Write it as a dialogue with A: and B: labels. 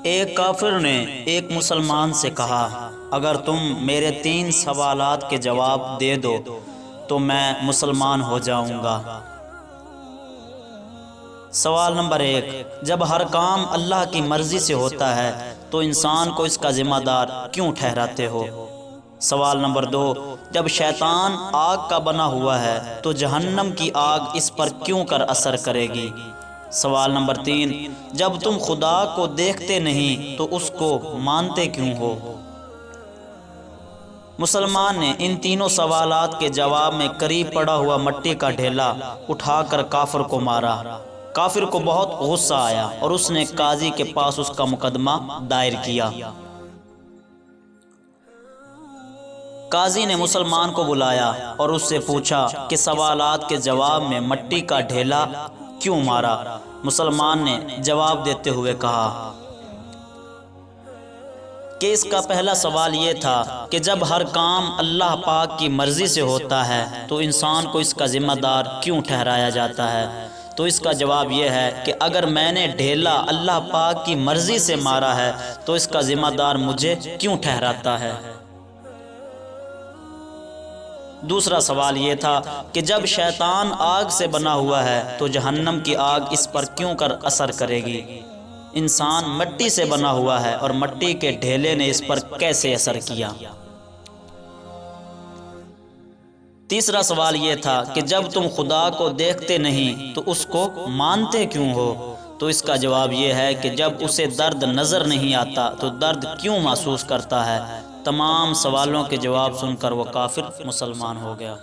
A: ایک کافر نے ایک مسلمان سے کہا، اگر تم میرے 3 سوالات کے جواب دے دو تو میں مسلمان ہو جاؤں گا۔ سوال نمبر 1، جب ہر کام اللہ کی مرضی سے ہوتا ہے تو انسان کو اس کا ذمہ دار کیوں ٹھہراتے ہو؟ سوال نمبر 2، جب شیطان آگ کا بنا ہوا ہے تو جہنم کی آگ اس پر کیوں کر اثر کرے گی؟ سوال نمبر 3، جب تم خدا کو دیکھتے نہیں تو اس کو مانتے کیوں ہو؟ مسلمان نے ان تینوں سوالات کے جواب میں قریب پڑا ہوا مٹی کا ڈھیلا اٹھا کر کافر کو مارا۔ کافر کو بہت غصہ آیا اور اس نے قاضی کے پاس اس کا مقدمہ دائر کیا۔ قاضی نے مسلمان کو بلایا اور اس سے پوچھا کہ سوالات کے جواب میں مٹی کا ڈھیلا کیوں مارا؟ مسلمان نے جواب دیتے ہوئے کہا کہ اس کا پہلا سوال یہ تھا کہ جب ہر کام اللہ پاک کی مرضی سے ہوتا ہے تو انسان کو اس کا ذمہ دار کیوں ٹھہرایا جاتا ہے؟ تو اس کا جواب یہ ہے کہ اگر میں نے ڈھیلا اللہ پاک کی مرضی سے مارا ہے تو اس کا ذمہ دار مجھے کیوں ٹھہراتا ہے؟ دوسرا سوال یہ تھا کہ جب شیطان آگ سے بنا ہوا ہے تو جہنم کی آگ اس پر کیوں کر اثر کرے گی؟ انسان مٹی سے بنا ہوا ہے اور مٹی کے ڈھیلے نے اس پر کیسے اثر کیا؟ تیسرا سوال یہ تھا کہ جب تم خدا کو دیکھتے نہیں تو اس کو مانتے کیوں ہو؟ تو اس کا جواب یہ ہے کہ جب اسے درد نظر نہیں آتا تو درد کیوں محسوس کرتا ہے؟ تمام سوالوں کے جواب سن کر وہ کافر مسلمان ہو گیا۔